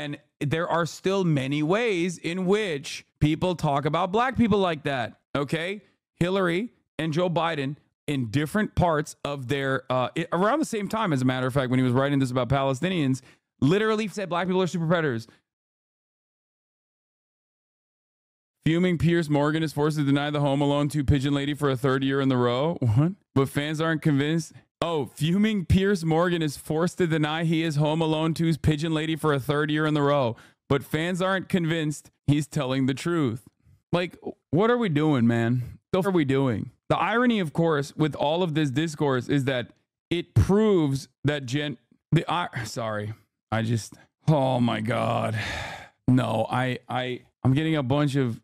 And there are still many ways in which people talk about black people like that. Okay. Hillary and Joe Biden, in different parts of their, around the same time, as a matter of fact, when he was writing this about Palestinians, literally said black people are super predators. Fuming Piers Morgan is forced to deny the Home Alone 2 pigeon lady for a third year in the row. What? But fans aren't convinced. Oh, fuming Piers Morgan is forced to deny he is Home Alone 2's pigeon lady for a third year in the row. But fans aren't convinced he's telling the truth. Like, what are we doing, man? What are we doing? The irony, of course, with all of this discourse is that it proves that oh my God. No, I'm getting a bunch of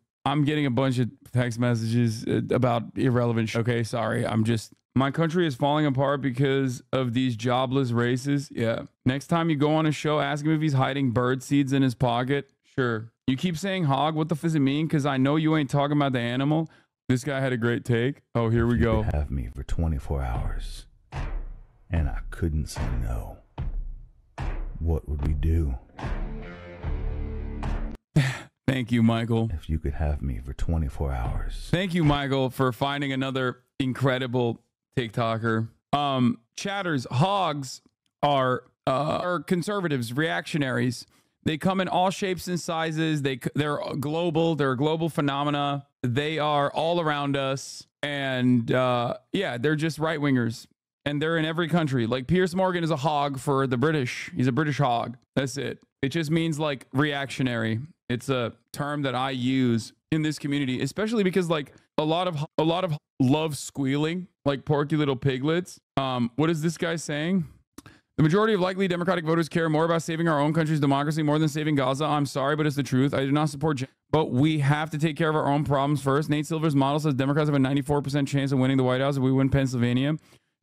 text messages about irrelevant shit. Okay, sorry. My country is falling apart because of these jobless races. Yeah. Next time you go on a show, ask him if he's hiding bird seeds in his pocket. Sure. You keep saying hog. What the f does it mean? Because I know you ain't talking about the animal. This guy had a great take. Oh, here we go. You could have me for 24 hours, and I couldn't say no. What would we do? Thank you, Michael. If you could have me for 24 hours. Thank you, Michael, for finding another incredible TikToker. Chatters, hogs are conservatives, reactionaries. They come in all shapes and sizes. They're global. They're a global phenomena. They are all around us. And yeah, they're just right-wingers. And they're in every country. Like Piers Morgan is a hog for the British. He's a British hog. That's it. It just means like reactionary. It's a term that I use in this community, especially because like a lot of love squealing, like porky little piglets. What is this guy saying? The majority of likely Democratic voters care more about saving our own country's democracy more than saving Gaza. I'm sorry, but it's the truth. I do not support, but we have to take care of our own problems first. Nate Silver's model says Democrats have a 94% chance of winning the White House if we win Pennsylvania.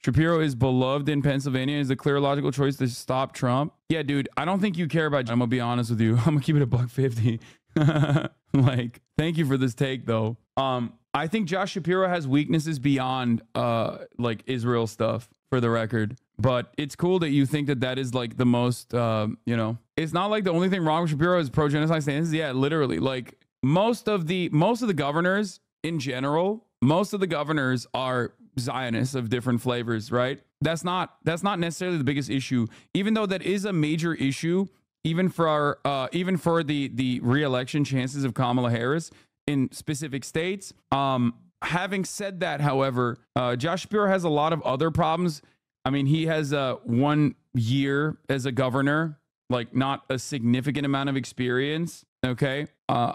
Shapiro is beloved in Pennsylvania. Is the clear logical choice to stop Trump. Yeah, dude, I don't think you care about. I'm gonna be honest with you. I'm gonna keep it a $1.50. Like, thank you for this take, though. I think Josh Shapiro has weaknesses beyond like Israel stuff, for the record. But it's cool that you think that that is like the most, you know, it's not like the only thing wrong with Shapiro is pro-genocide stances. Yeah, literally, like most of the governors in general, most of the governors are Zionists of different flavors, right? That's not necessarily the biggest issue, even though that is a major issue, even for the re-election chances of Kamala Harris in specific states. Having said that, however, Josh Shapiro has a lot of other problems. I mean, he has 1 year as a governor, like not a significant amount of experience. Okay.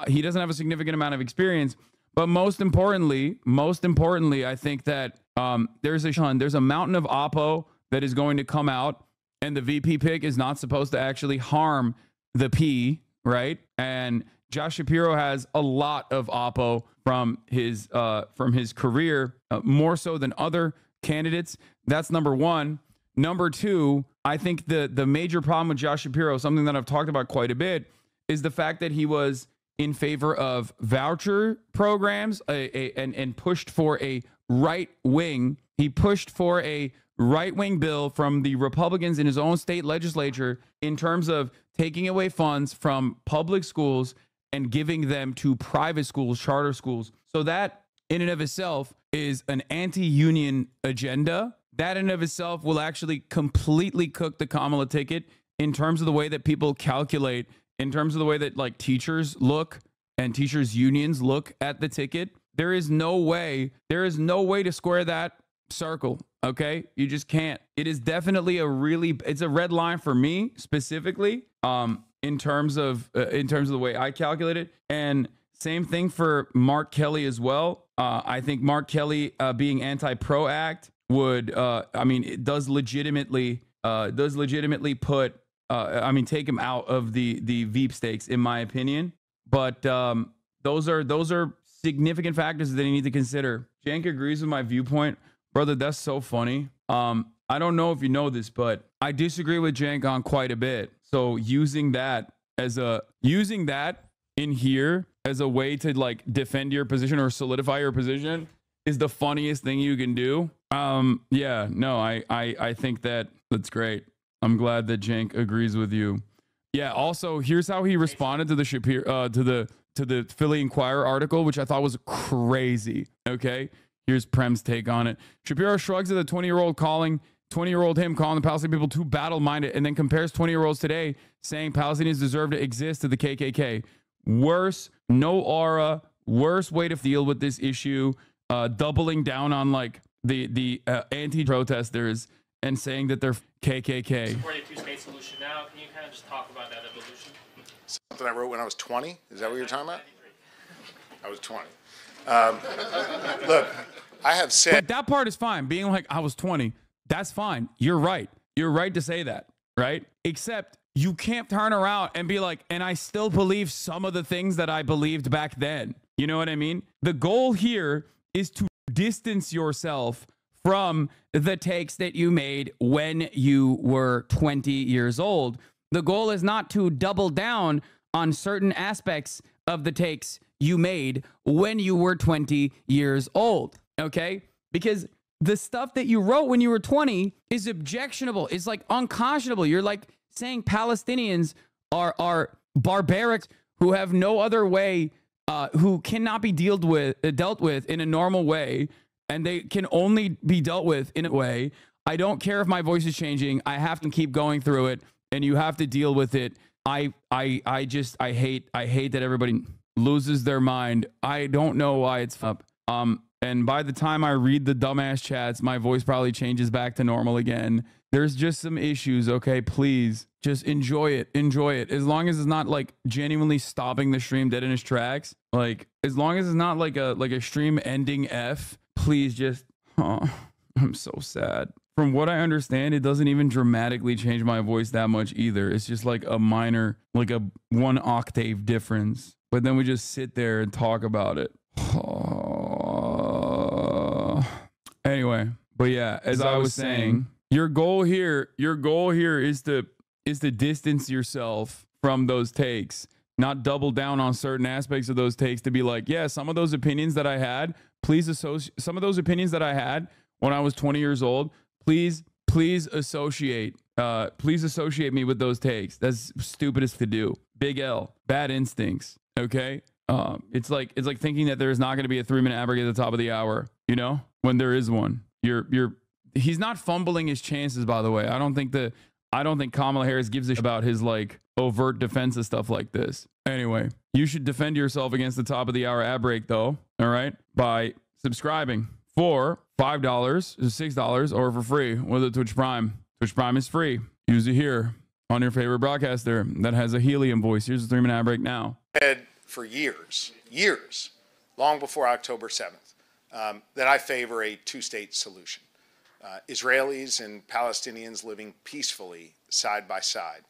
He doesn't have a significant amount of experience, but most importantly, I think that there's a mountain of oppo that is going to come out, and the VP pick is not supposed to actually harm the P, right? And Josh Shapiro has a lot of oppo from his career, more so than other candidates. That's number one. Number two, I think the major problem with Josh Shapiro, something that I've talked about quite a bit, is the fact that he was in favor of voucher programs and pushed for a right wing. He pushed for a right-wing bill from the Republicans in his own state legislature in terms of taking away funds from public schools and giving them to private schools, charter schools. So that in and of itself is an anti-union agenda. That in and of itself will actually completely cook the Kamala ticket in terms of the way that people calculate, in terms of the way that like teachers look and teachers unions look at the ticket. There is no way to square that circle. Okay. You just can't. It is definitely it's a red line for me specifically, in terms of the way I calculate it. And same thing for Mark Kelly as well. I think Mark Kelly being anti-PRO Act would, it does legitimately put, take him out of the Veep stakes, in my opinion. But those are significant factors that you need to consider. Jank agrees with my viewpoint. Brother, that's so funny. I don't know if you know this, but I disagree with Jank on quite a bit. So using that in here as a way to like defend your position or solidify your position is the funniest thing you can do. I think that's great. I'm glad that Jank agrees with you. Yeah. Also, here's how he responded to the Shapiro, to the Philly Inquirer article, which I thought was crazy. Okay. Here's Prem's take on it. Shapiro shrugs at the 20-year-old him calling the Palestinian people too battle-minded, and then compares 20-year-olds today saying Palestinians deserve to exist to the KKK. Worse, no aura, worse way to deal with this issue, doubling down on like the anti-protesters and saying that they're KKK. Supporting a two-state solution now. Can you kind of just talk about that evolution? Something I wrote when I was 20? Is that what you're talking about? I was 20. Look, I have said... But that part is fine. Being like, I was 20, that's fine. You're right. You're right to say that, right? Except you can't turn around and be like, and I still believe some of the things that I believed back then. You know what I mean? The goal here is to distance yourself from the takes that you made when you were 20 years old. The goal is not to double down on certain aspects of the takes you made when you were 20 years old, okay? Because the stuff that you wrote when you were 20 is objectionable. It's like unconscionable. You're like saying Palestinians are barbaric who have no other way, who cannot be dealt with in a normal way, and they can only be dealt with in a way. I don't care if my voice is changing. I have to keep going through it, and you have to deal with it. I hate that everybody loses their mind. I don't know why it's up. And by the time I read the dumbass chats, my voice probably changes back to normal again. There's just some issues, okay? Please just enjoy it. Enjoy it. As long as it's not like genuinely stopping the stream dead in its tracks. Like, as long as it's not like a stream ending F, please just, I'm so sad. From what I understand, it doesn't even dramatically change my voice that much either. It's just like a minor, like a 1 octave difference. But then we just sit there and talk about it. Anyway, but yeah, as I was saying, your goal here is to distance yourself from those takes, not double down on certain aspects of those takes, to be like, yeah, some of those opinions that I had, some of those opinions that I had when I was 20 years old, please associate me with those takes. That's stupidest to do. Big L, bad instincts. Okay. It's like thinking that there's not going to be a 3-minute ad break at the top of the hour, you know, when there is one. He's not fumbling his chances, by the way. I don't think Kamala Harris gives a shit about his like overt defense of stuff like this. Anyway, you should defend yourself against the top of the hour ad break though. All right. By subscribing for $5, $6, or for free with a Twitch Prime. Twitch Prime is free. Use it here on your favorite broadcaster that has a helium voice. Here's a 3-minute ad break now. For years, long before October 7th, that I favor a two-state solution. Israelis and Palestinians living peacefully side by side,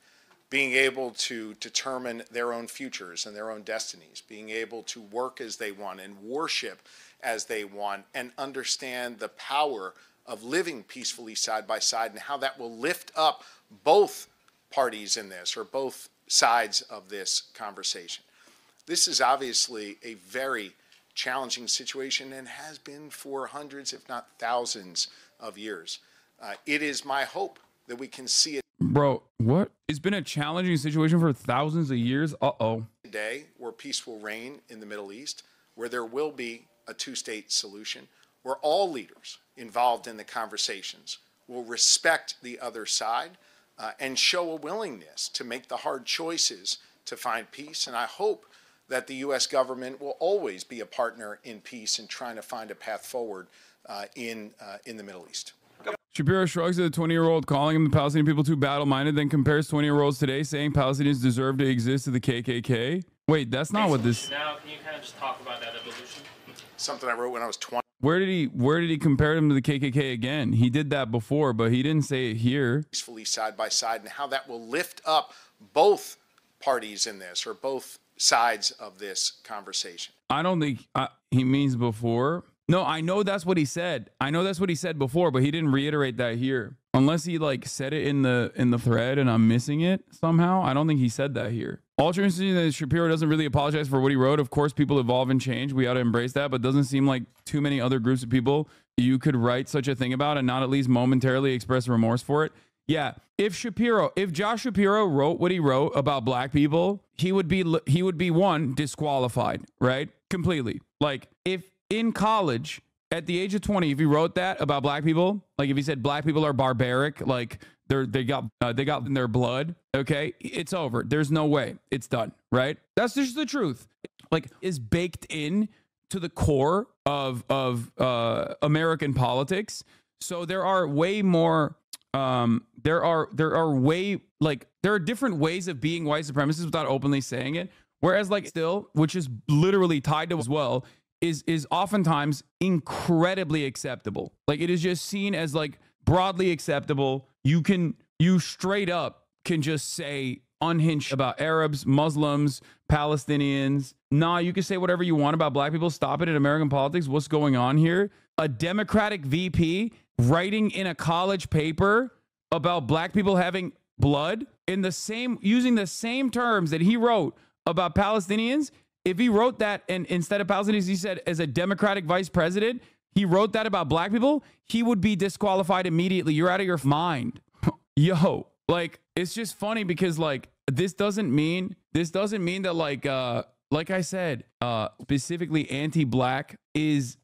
being able to determine their own futures and their own destinies, being able to work as they want and worship as they want, and understand the power of living peacefully side by side and how that will lift up both parties in this, or both sides of this conversation. This is obviously a very challenging situation and has been for hundreds, if not thousands, of years. It is my hope that we can see it. Bro, what? It's been a challenging situation for thousands of years? Uh-oh. Today, where peace will reign in the Middle East, where there will be a two-state solution, where all leaders involved in the conversations will respect the other side and show a willingness to make the hard choices to find peace. And I hope that the U.S. government will always be a partner in peace and trying to find a path forward in the Middle East. Shapiro shrugs at the 20-year-old calling him the Palestinian people too battle-minded, then compares 20-year-olds today saying Palestinians deserve to exist to the KKK. Wait, that's not what this... Now, can you kind of just talk about that evolution? Something I wrote when I was 20. Where did he compare them to the KKK again? He did that before, but he didn't say it here. Peacefully side by side, and how that will lift up both parties in this, or both sides of this conversation. I don't think he means before. No, I know that's what he said. I know that's what he said before, but he didn't reiterate that here. Unless he like said it in the thread and I'm missing it somehow. I don't think he said that here. Also interesting that Shapiro doesn't really apologize for what he wrote. Of course, people evolve and change. We ought to embrace that, but doesn't seem like too many other groups of people you could write such a thing about and not at least momentarily express remorse for it. Yeah, if Josh Shapiro wrote what he wrote about black people, he would be one, disqualified, right? Completely. Like, if in college at the age of 20, if he wrote that about black people, like if he said black people are barbaric, like they got in their blood, okay, it's over. There's no way. It's done, right? That's just the truth. Like, is baked in to the core of American politics. So there are way more there are different ways of being white supremacists without openly saying it. Whereas, like, still, which is literally tied to as well, is oftentimes incredibly acceptable. Like, it is just seen as like broadly acceptable. You straight up can just say unhinged about Arabs, Muslims, Palestinians. Nah, you can say whatever you want about black people. Stop it in American politics. What's going on here? A Democratic VP writing in a college paper about black people having blood using the same terms that he wrote about Palestinians. If he wrote that, and instead of Palestinians, he said as a Democratic vice president, he wrote that about black people, he would be disqualified immediately. You're out of your mind. Yo, like, it's just funny because, like, this doesn't mean that, like I said, specifically anti-black is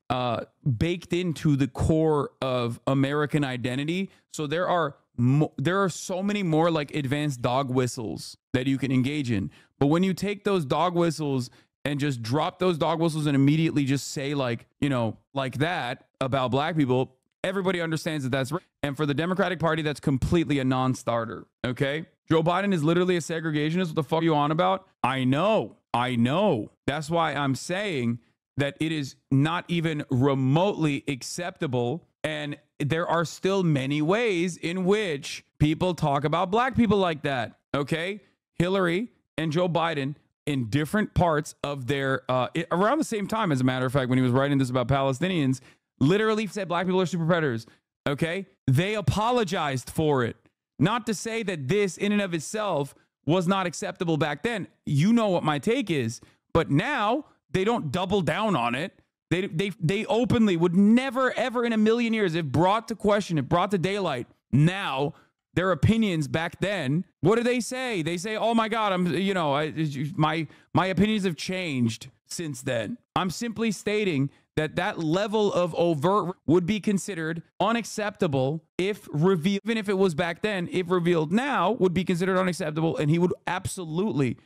baked into the core of American identity. So there are so many more like advanced dog whistles that you can engage in. But when you take those dog whistles and just drop those dog whistles and immediately just say, like, like that about black people, everybody understands that that's right. And for the Democratic Party, that's completely a non-starter. Okay. Joe Biden is literally a segregationist. What the fuck are you on about? I know. That's why I'm saying that it is not even remotely acceptable. And there are still many ways in which people talk about black people like that. Okay. Hillary and Joe Biden, in different parts of their, around the same time, as a matter of fact, when he was writing this about Palestinians, literally said black people are super predators. Okay. They apologized for it. Not to say that this in and of itself was not acceptable back then. You know what my take is. But now they don't double down on it. They openly would never, ever in a million years, if brought to question, if brought to daylight, now their opinions back then, what do they say? They say, oh my God, my opinions have changed since then. I'm simply stating that level of overt would be considered unacceptable if revealed, even if it was back then, if revealed now, would be considered unacceptable. And he would absolutely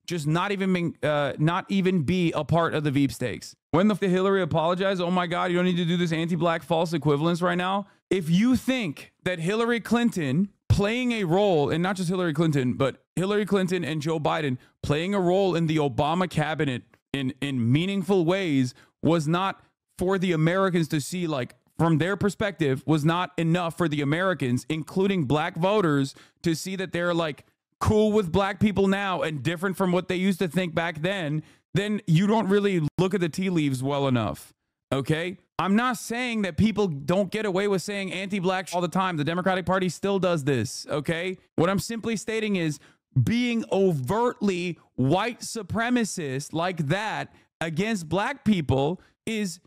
just not even be a part of the Veep stakes. When the Hillary apologized, oh my God, you don't need to do this anti-black false equivalence right now. If you think that Hillary Clinton playing a role, and not just Hillary Clinton, but Hillary Clinton and Joe Biden playing a role in the Obama cabinet in meaningful ways was not for the Americans to see, like, from their perspective, was not enough for the Americans, including black voters, to see that they're like cool with black people now and different from what they used to think back then you don't really look at the tea leaves well enough. Okay. I'm not saying that people don't get away with saying anti-black all the time. The Democratic Party still does this. Okay. What I'm simply stating is being overtly white supremacist like that against black people is,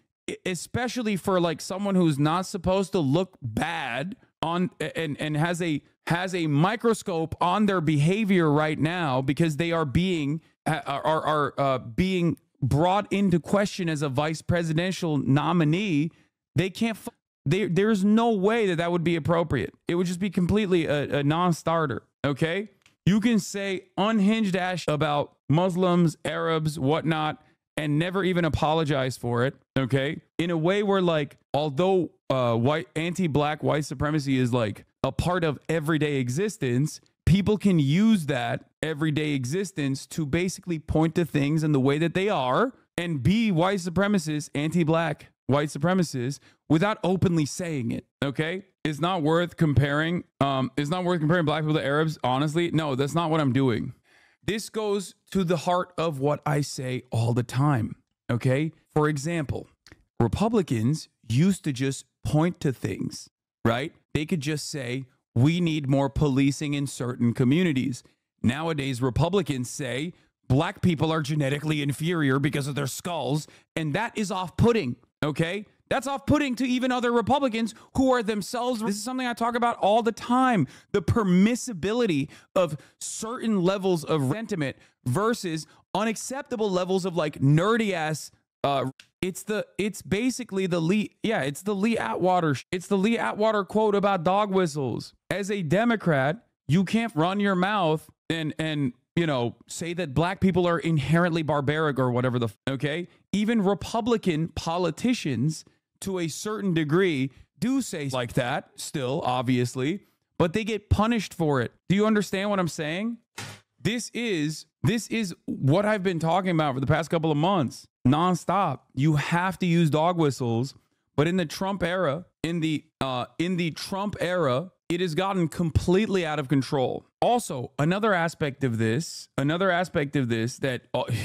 especially for like someone who's not supposed to look bad on and has a microscope on their behavior right now because they are being brought into question as a vice presidential nominee. They can't. There's no way that would be appropriate. It would just be completely a non-starter. Okay. You can say unhinged ash about Muslims, Arabs, whatnot, and never even apologize for it. Okay. In a way where, like, although anti-black white supremacy is like a part of everyday existence, people can use that everyday existence to basically point to things in the way that they are and be white supremacists, anti-black white supremacists, without openly saying it. Okay. It's not worth comparing. It's not worth comparing black people to Arabs. Honestly, no, that's not what I'm doing. This goes to the heart of what I say all the time. Okay. For example, Republicans used to just point to things, right? They could just say, we need more policing in certain communities. Nowadays, Republicans say black people are genetically inferior because of their skulls, and that is off-putting. Okay. That's off-putting to even other Republicans who are themselves. This is something I talk about all the time. The permissibility of certain levels of sentiment versus unacceptable levels of like nerdy ass. It's basically the Lee. Yeah, it's the Lee Atwater. It's the Lee Atwater quote about dog whistles. As a Democrat, you can't run your mouth and you know, say that black people are inherently barbaric or whatever okay? Even Republican politicians to a certain degree do say like that still, obviously, but they get punished for it. Do you understand what I'm saying? This is what I've been talking about for the past couple of months, nonstop. You have to use dog whistles, but in the Trump era, in the Trump era, it has gotten completely out of control. Also, another aspect of this that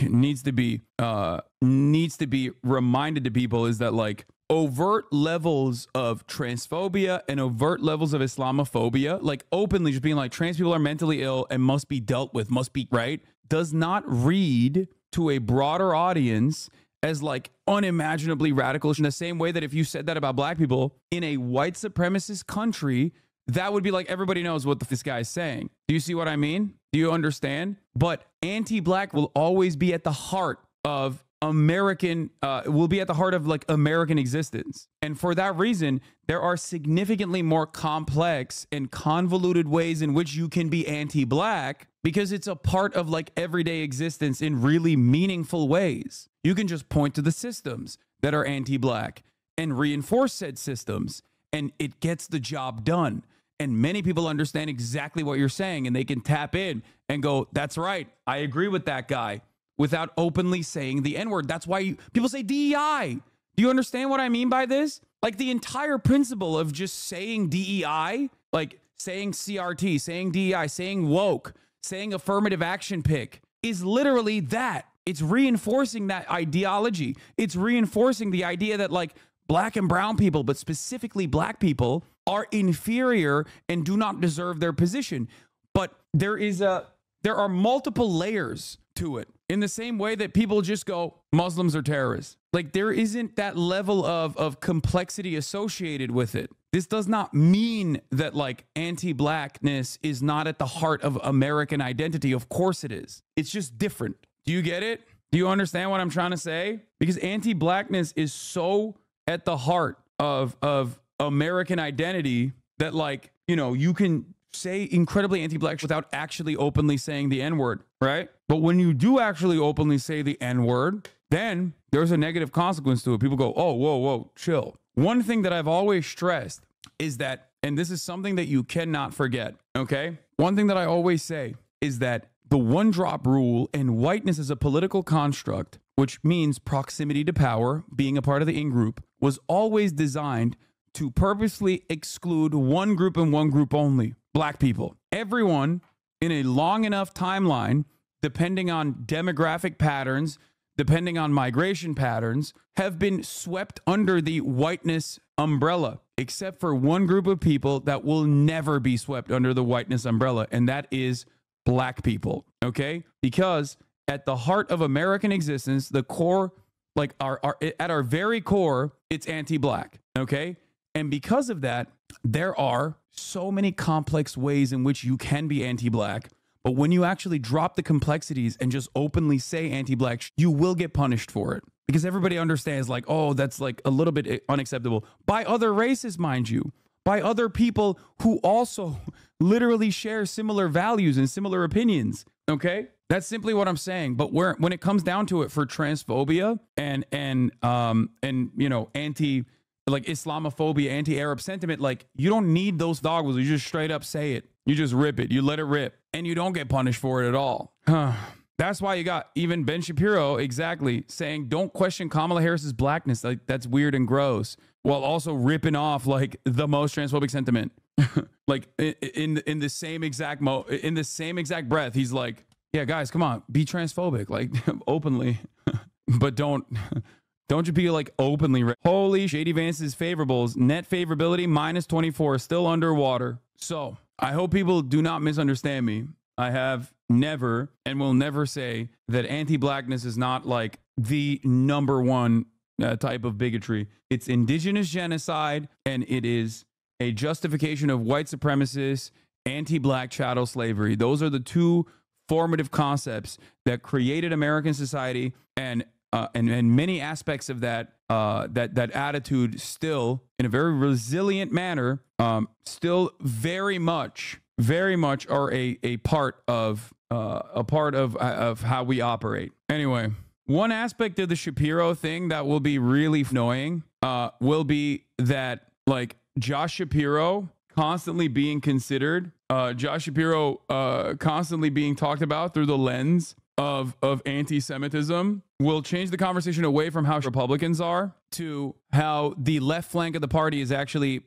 needs to be reminded to people is that like overt levels of transphobia and overt levels of Islamophobia, like openly just being like trans people are mentally ill and must be dealt with, must be right, does not read to a broader audience as like unimaginably radical in the same way that if you said that about black people in a white supremacist country, that would be like everybody knows what this guy is saying. Do you see what I mean? Do you understand? But anti-black will always be at the heart of American, will be at the heart of like American existence. And for that reason, there are significantly more complex and convoluted ways in which you can be anti-black because it's a part of like everyday existence in really meaningful ways. You can just point to the systems that are anti-black and reinforce said systems, and it gets the job done. And many people understand exactly what you're saying, and they can tap in and go, that's right, I agree with that guy, without openly saying the N-word. That's why people say DEI. Do you understand what I mean by this? Like the entire principle of just saying DEI, like saying CRT, saying DEI, saying woke, saying affirmative action pick is literally that. It's reinforcing that ideology. It's reinforcing the idea that like black and brown people, but specifically black people, are inferior and do not deserve their position. But there are multiple layers to it. In the same way that people just go, Muslims are terrorists. Like there isn't that level of complexity associated with it. This does not mean that like anti-blackness is not at the heart of American identity. Of course it is. It's just different. Do you get it? Do you understand what I'm trying to say? Because anti-blackness is so at the heart of American identity that like, you know, you can say incredibly anti-black without actually openly saying the N-word, right? But when you do actually openly say the N-word, then there's a negative consequence to it. People go, oh, whoa, chill. One thing that I've always stressed is that, and this is something that you cannot forget, okay? One thing that I always say is that the one-drop rule and whiteness as a political construct, which means proximity to power, being a part of the in-group, was always designed to purposely exclude one group and one group only, black people. Everyone in a long enough timeline, depending on demographic patterns, depending on migration patterns, have been swept under the whiteness umbrella, except for one group of people that will never be swept under the whiteness umbrella, and that is black people, okay? Because at the heart of American existence, the core, like at our very core, it's anti-black, okay? And because of that, there are so many complex ways in which you can be anti-black. But when you actually drop the complexities and just openly say anti-black, you will get punished for it. Because everybody understands like, oh, that's like a little bit unacceptable. By other races, mind you. By other people who also literally share similar values and similar opinions. Okay? That's simply what I'm saying. But when it comes down to it for transphobia and you know, like Islamophobia, anti-Arab sentiment, like you don't need those dog whistles. You just straight up say it. You just rip it. You let it rip. And you don't get punished for it at all. That's why you got even Ben Shapiro exactly saying, don't question Kamala Harris's blackness. Like that's weird and gross. While also ripping off like the most transphobic sentiment. Like in the same exact breath, he's like, yeah, guys, come on, be transphobic, like openly, but don't you be like openly. Holy Shady Vance's favorables, net favorability -24, still underwater. So I hope people do not misunderstand me. I have never and will never say that anti-blackness is not like the number one type of bigotry. It's indigenous genocide, and it is a justification of white supremacists, anti-black chattel slavery. Those are the two formative concepts that created American society, and many aspects of that that attitude still, in a very resilient manner, still very much are a part of how we operate. Anyway, one aspect of the Shapiro thing that will be really annoying will be that, like, Josh Shapiro constantly being considered, Josh Shapiro constantly being talked about through the lens of anti-Semitism will change the conversation away from how Republicans are to how the left flank of the party is actually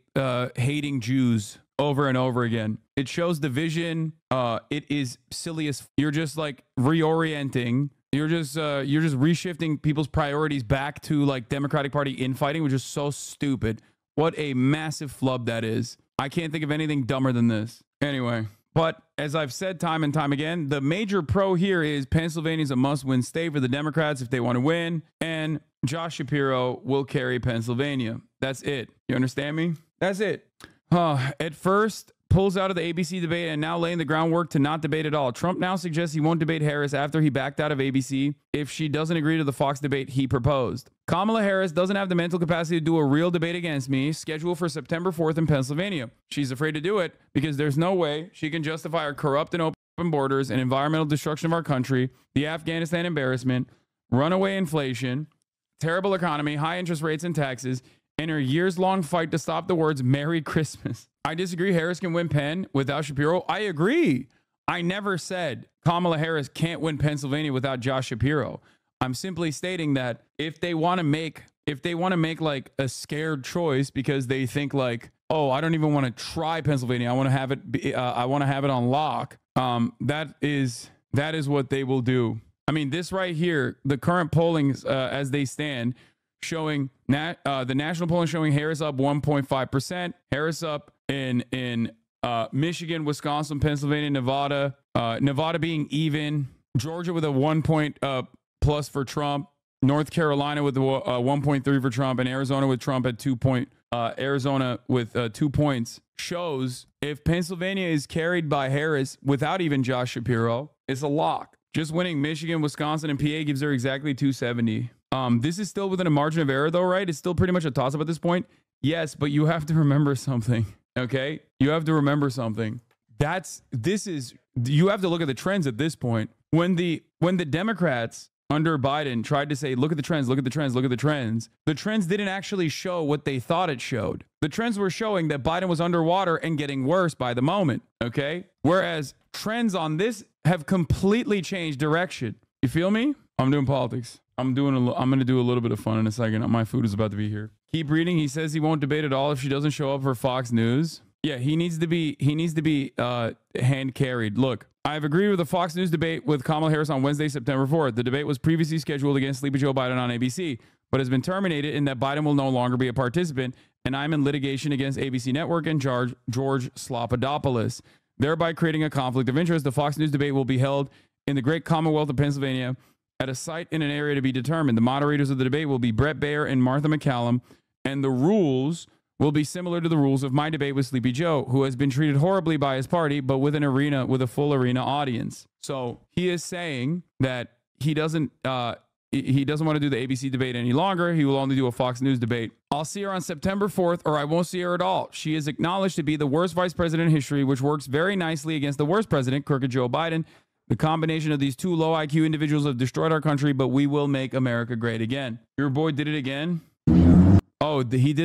hating Jews over and over again. It shows division. It is silly as you're just like reorienting. You're just reshifting people's priorities back to like Democratic Party infighting, which is so stupid. What a massive flub that is. I can't think of anything dumber than this. Anyway, but as I've said time and time again, the major pro here is Pennsylvania's a must-win state for the Democrats if they want to win, and Josh Shapiro will carry Pennsylvania. That's it. You understand me? That's it. At first, pulls out of the ABC debate and now laying the groundwork to not debate at all. Trump now suggests he won't debate Harris after he backed out of ABC if she doesn't agree to the Fox debate he proposed. Kamala Harris doesn't have the mental capacity to do a real debate against me, scheduled for September 4th in Pennsylvania. She's afraid to do it because there's no way she can justify our corrupt and open borders and environmental destruction of our country, the Afghanistan embarrassment, runaway inflation, terrible economy, high interest rates and taxes, and her years-long fight to stop the words Merry Christmas. I disagree Harris can win Penn without Shapiro. I agree. I never said Kamala Harris can't win Pennsylvania without Josh Shapiro. I'm simply stating that if they want to make like a scared choice because they think like, oh, I don't even want to try Pennsylvania, I want to have it on lock. That is what they will do. I mean, this right here, the current pollings as they stand, showing the national polling showing Harris up 1.5%, Harris up in Michigan, Wisconsin, Pennsylvania, Nevada, Nevada being even, Georgia with a 1 point plus for Trump, North Carolina with a 1.3 for Trump, and Arizona with Trump at 2 point. Arizona with 2 points shows if Pennsylvania is carried by Harris without even Josh Shapiro, it's a lock. Just winning Michigan, Wisconsin, and PA gives her exactly 270. This is still within a margin of error, though, right? It's still pretty much a toss-up at this point. Yes, but you have to remember something, okay? You have to remember something. You have to look at the trends at this point. When the Democrats under Biden tried to say, look at the trends, look at the trends, look at the trends, the trends didn't actually show what they thought it showed. The trends were showing that Biden was underwater and getting worse by the moment, okay? Whereas trends on this have completely changed direction. You feel me? I'm doing politics. I'm going to do a little bit of fun in a second. My food is about to be here. Keep reading. He says he won't debate at all if she doesn't show up for Fox News. Yeah, he needs to be hand carried. Look, I've agreed with the Fox News debate with Kamala Harris on Wednesday, September 4th. The debate was previously scheduled against Sleepy Joe Biden on ABC, but has been terminated in that Biden will no longer be a participant, and I'm in litigation against ABC Network and George Slopadopoulos, thereby creating a conflict of interest. The Fox News debate will be held in the great Commonwealth of Pennsylvania at a site in an area to be determined. The moderators of the debate will be Brett Baer and Martha McCallum, and the rules will be similar to the rules of my debate with Sleepy Joe, who has been treated horribly by his party, but with a full arena audience. So he is saying that he doesn't want to do the ABC debate any longer. He will only do a Fox News debate. I'll see her on September 4th, or I won't see her at all. She is acknowledged to be the worst vice president in history, which works very nicely against the worst president, crooked Joe Biden. The combination of these two low IQ individuals have destroyed our country, but we will make America great again. Your boy did it again. Oh, he did it.